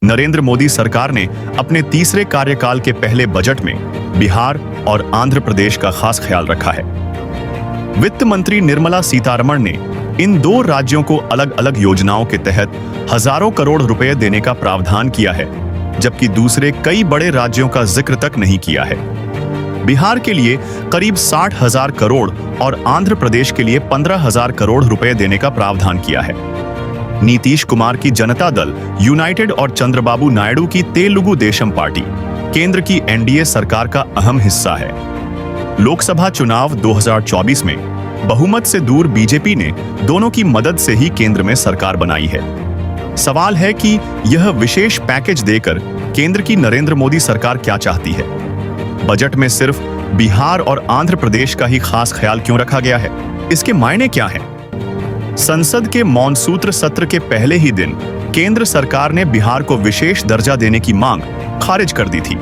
नरेंद्र मोदी सरकार ने अपने तीसरे कार्यकाल के पहले बजट में बिहार और आंध्र प्रदेश का खास ख्याल रखा है। वित्त मंत्री निर्मला सीतारमण ने इन दो राज्यों को अलग अलग योजनाओं के तहत हजारों करोड़ रुपए देने का प्रावधान किया है, जबकि दूसरे कई बड़े राज्यों का जिक्र तक नहीं किया है। बिहार के लिए करीब 60,000 करोड़ और आंध्र प्रदेश के लिए 15,000 करोड़ रुपए देने का प्रावधान किया है। नीतीश कुमार की जनता दल यूनाइटेड और चंद्रबाबू नायडू की तेलुगु देशम पार्टी केंद्र की एनडीए सरकार का अहम हिस्सा है। लोकसभा चुनाव 2024 में बहुमत से दूर बीजेपी ने दोनों की मदद से ही केंद्र में सरकार बनाई है। सवाल है कि यह विशेष पैकेज देकर केंद्र की नरेंद्र मोदी सरकार क्या चाहती है। बजट में सिर्फ बिहार और आंध्र प्रदेश का ही खास ख्याल क्यों रखा गया है? इसके मायने क्या हैं? संसद के मॉनसूत्र सत्र के पहले ही दिन केंद्र सरकार ने बिहार को विशेष दर्जा देने की मांग खारिज कर दी थी।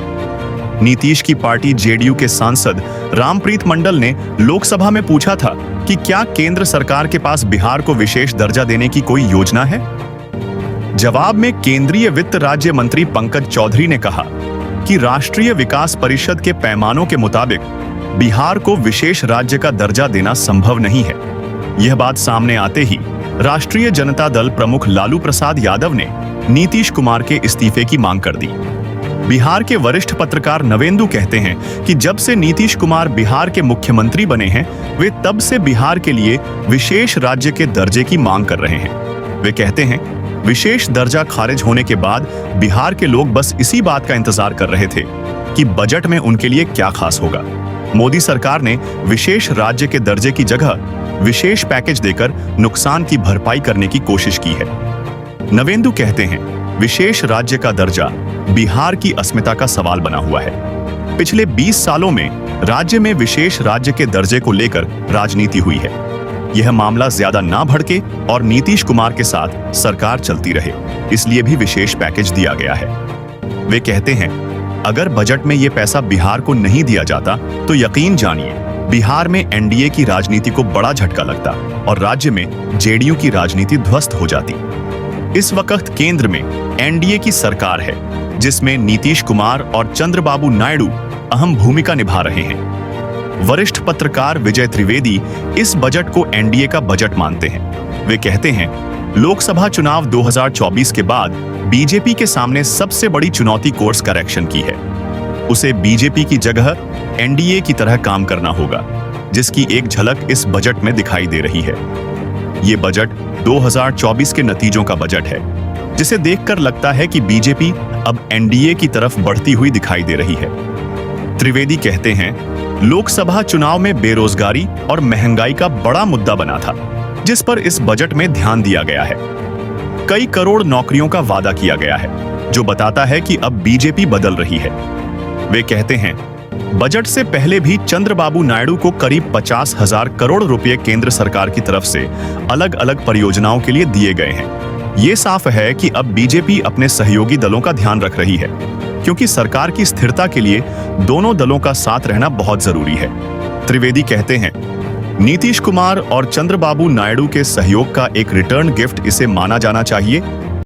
नीतीश की पार्टी जेडीयू के सांसद रामप्रीत मंडल ने लोकसभा में पूछा था कि क्या केंद्र सरकार के पास बिहार को विशेष दर्जा देने की कोई योजना है। जवाब में केंद्रीय वित्त राज्य मंत्री पंकज चौधरी ने कहा कि राष्ट्रीय विकास परिषद के पैमानों के मुताबिक बिहार को विशेष राज्य का दर्जा देना संभव नहीं है। यह बात सामने आते ही राष्ट्रीय जनता दल प्रमुख लालू प्रसाद यादव ने नीतीश कुमार के इस्तीफे की मांग कर दी। बिहार के वरिष्ठ पत्रकार नवेंदु कहते हैं कि जब से नीतीश कुमार बिहार के मुख्यमंत्री बने हैं, वे तब से बिहार के लिए विशेष राज्य के दर्जे की मांग कर रहे हैं। वे कहते हैं, विशेष दर्जा खारिज होने के बाद बिहार के लोग बस इसी बात का इंतजार कर रहे थे कि बजट में उनके लिए क्या खास होगा। मोदी सरकार ने विशेष राज्य के दर्जे की जगह विशेष पैकेज देकर नुकसान की भरपाई करने की कोशिश की है। नवेंदु कहते हैं, विशेष राज्य का दर्जा बिहार की अस्मिता का सवाल बना हुआ है। पिछले 20 सालों में राज्य में विशेष राज्य के दर्जे को लेकर राजनीति हुई है। यह मामला ज्यादा ना भड़के और नीतीश कुमार के साथ सरकार चलती रहे, इसलिए भी विशेष पैकेज दिया गया है। वे कहते हैं, अगर बजट में यह पैसा बिहार को नहीं दिया जाता तो यकीन जानिए बिहार में एनडीए की राजनीति को बड़ा झटका लगता और राज्य में जेडीयू की राजनीति ध्वस्त हो जाती। इस वक्त केंद्र में एनडीए की सरकार है, जिसमें नीतीश कुमार और चंद्रबाबू नायडू अहम भूमिका निभा रहे हैं। वरिष्ठ पत्रकार विजय त्रिवेदी इस बजट को एनडीए का बजट मानते हैं। वे कहते हैं, लोकसभा चुनाव 2024 के बाद बीजेपी के सामने सबसे बड़ी चुनौती कोर्स करेक्शन की है। उसे बीजेपी की जगह एनडीए की तरह काम करना होगा, जिसकी एक झलक इस बजट में दिखाई दे रही है। ये बजट 2024 के नतीजों का बजट है, जिसे देखकर लगता है कि बीजेपी अब एनडीए की तरफ बढ़ती हुई दिखाई दे रही है। त्रिवेदी कहते हैं, लोकसभा चुनाव में बेरोजगारी और महंगाई का बड़ा मुद्दा बना था, जिस पर इस बजट में ध्यान दिया गया है। कई करोड़ नौकरियों का वादा किया गया है, जो बताता है कि अब बीजेपी बदल रही है। वे कहते हैं, बजट से पहले भी चंद्रबाबू नायडू को करीब 50,000 करोड़ रुपए केंद्र सरकार की तरफ से अलग अलग परियोजनाओं के लिए दिए गए हैं। ये साफ है कि अब बीजेपी अपने सहयोगी दलों का ध्यान रख रही है, क्योंकि सरकार की स्थिरता के लिए दोनों दलों का साथ रहना बहुत जरूरी है। त्रिवेदी कहते हैं, नीतीश कुमार और चंद्रबाबू नायडू के सहयोग का एक रिटर्न गिफ्ट इसे माना जाना चाहिए